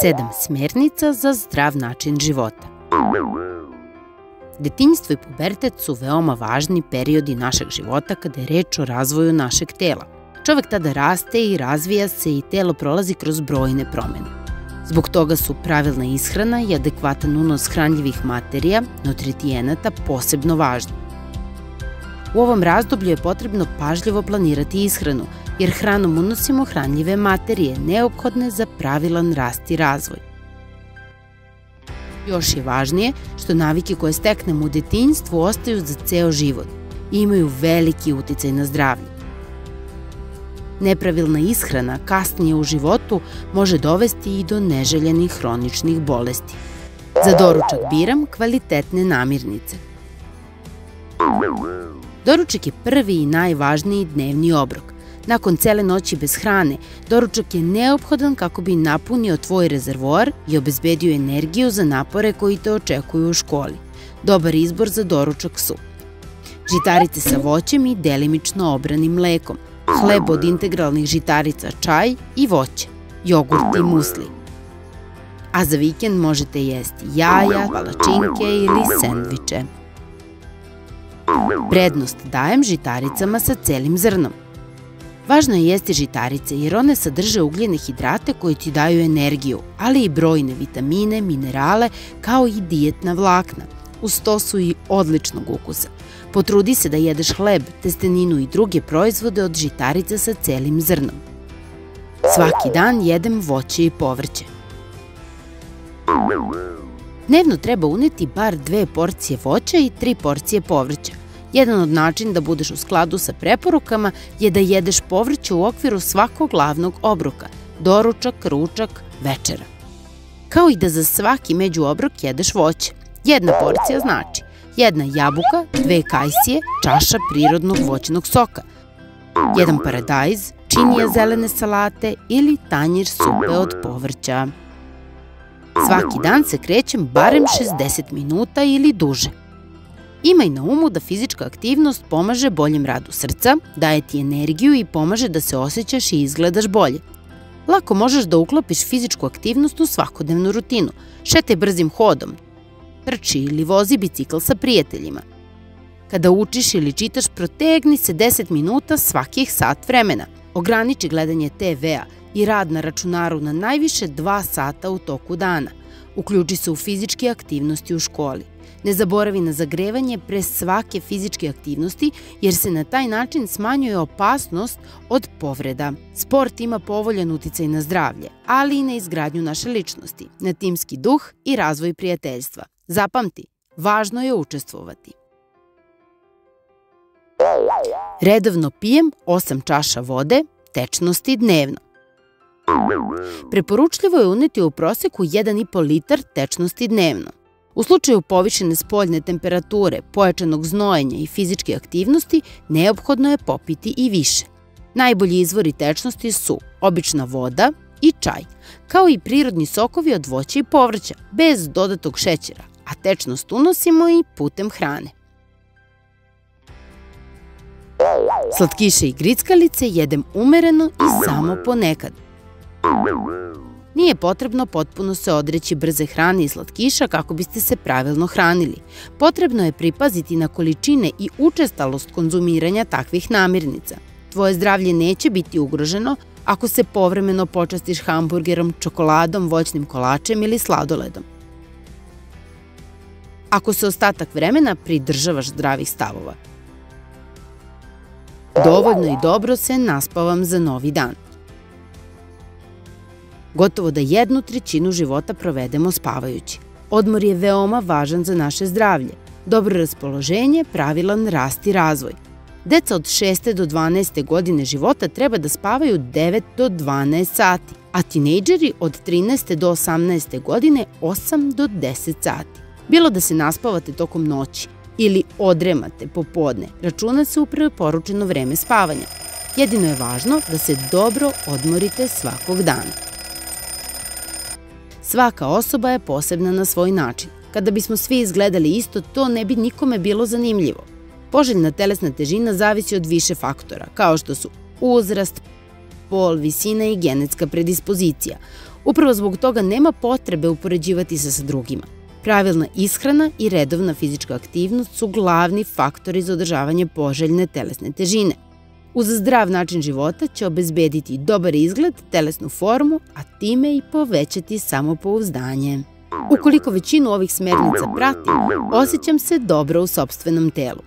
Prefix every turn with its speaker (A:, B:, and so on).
A: 7 smernica za zdrav način života. Detinjstvo i pubertet su veoma važni periodi našeg života kada je reč o razvoju našeg tela. Čovek tada raste i razvija se i telo prolazi kroz brojne promene. Zbog toga su pravilna ishrana i adekvatan unos hranljivih materija, nutritijenata, posebno važni. U ovom razdoblju je potrebno pažljivo planirati ishranu, jer hranom unosimo hranljive materije neophodne za pravilan rast i razvoj. Još je važnije što navike koje steknemo u detinjstvu ostaju za ceo život i imaju veliki uticaj na zdravlje. Nepravilna ishrana kasnije u životu može dovesti i do neželjenih hroničnih bolesti. Za doručak biram kvalitetne namirnice. Doručak je prvi i najvažniji dnevni obrok. Nakon cele noći bez hrane, doručak je neophodan kako bi napunio tvoj rezervoar i obezbedio energiju za napore koji te očekuju u školi. Dobar izbor za doručak su žitarice sa voćem i delimično obranim mlekom, hleb od integralnih žitarica, čaj i voće, jogurt i musli. A za vikend možete jesti jaja, palačinke ili sendviče. Prednost dajem žitaricama sa celim zrnom. Važno je jesti žitarice jer one sadrže ugljene hidrate koji ti daju energiju, ali i brojne vitamine, minerale, kao i dijetna vlakna. Uz to su i odličnog ukusa. Potrudi se da jedeš hleb, testeninu i druge proizvode od žitarica sa celim zrnom. Svaki dan jedem voće i povrće. Dnevno treba uneti bar 2 porcije voća i 3 porcije povrća. Jedan od načina da budeš u skladu sa preporukama je da jedeš povrće u okviru svakog glavnog obroka, doručak, ručak, večera. Kao i da za svaki međuobrok jedeš voće. Jedna porcija znači 1 jabuka, 2 kajsije, čaša prirodnog voćnog soka, 1 paradajz, činija zelene salate ili tanjir supe od povrća. Svaki dan se krećem barem 60 minuta ili duže. Imaj na umu da fizička aktivnost pomaže boljem radu srca, daje ti energiju i pomaže da se osjećaš i izgledaš bolje. Lako možeš da uklopiš fizičku aktivnost u svakodnevnu rutinu. Šetaj brzim hodom, trči ili vozi bicikl sa prijateljima. Kada učiš ili čitaš, protegni se 10 minuta svakih sat vremena. Ograniči gledanje TV-a i rad na računaru na najviše 2 sata u toku dana. Uključi se u fizičke aktivnosti u školi. Ne zaboravi na zagrevanje pre svake fizičke aktivnosti, jer se na taj način smanjuje opasnost od povreda. Sport ima povoljan uticaj na zdravlje, ali i na izgradnju naše ličnosti, na timski duh i razvoj prijateljstva. Zapamti, važno je učestvovati. Redovno pijem 8 čaša vode, tečnosti dnevno. Preporučljivo je uneti u proseku 1,5 litar tečnosti dnevno. U slučaju povišene spoljne temperature, pojačanog znojenja i fizičke aktivnosti, neophodno je popiti i više. Najbolji izvori tečnosti su obična voda i čaj, kao i prirodni sokovi od voća i povrća, bez dodatog šećera, a tečnost unosimo i putem hrane. Slatkiše i grickalice jedem umereno i samo ponekad. Nije potrebno potpuno se odreći brze hrane i slatkiša kako biste se pravilno hranili. Potrebno je pripaziti na količine i učestalost konzumiranja takvih namirnica. Tvoje zdravlje neće biti ugroženo ako se povremeno počastiš hamburgerom, čokoladom, voćnim kolačem ili sladoledom. Ako se ostatak vremena pridržavaš zdravih stavova. Dovoljno i dobro se naspavam za novi dan. Gotovo da 1/3 života provedemo spavajući. Odmor je veoma važan za naše zdravlje. Dobro raspoloženje, pravilan rast i razvoj. Deca od 6. do 12. godine života treba da spavaju 9 do 12 sati, a tinejdžeri od 13. do 18. godine 8 do 10 sati. Bilo da se naspavate tokom noći ili odremate popodne, računa se u preporučeno vreme spavanja. Jedino je važno da se dobro odmorite svakog dana. Svaka osoba je posebna na svoj način. Kada bismo svi izgledali isto, to ne bi nikome bilo zanimljivo. Poželjna telesna težina zavisi od više faktora, kao što su uzrast, pol, visina i genetska predispozicija. Upravo zbog toga nema potrebe upoređivati se sa drugima. Pravilna ishrana i redovna fizička aktivnost su glavni faktori za održavanje poželjne telesne težine. Uz zdrav način života će obezbediti dobar izgled, telesnu formu, a time i povećati samopouzdanje. Ukoliko većinu ovih smernica pratim, osjećam se dobro u sopstvenom telu.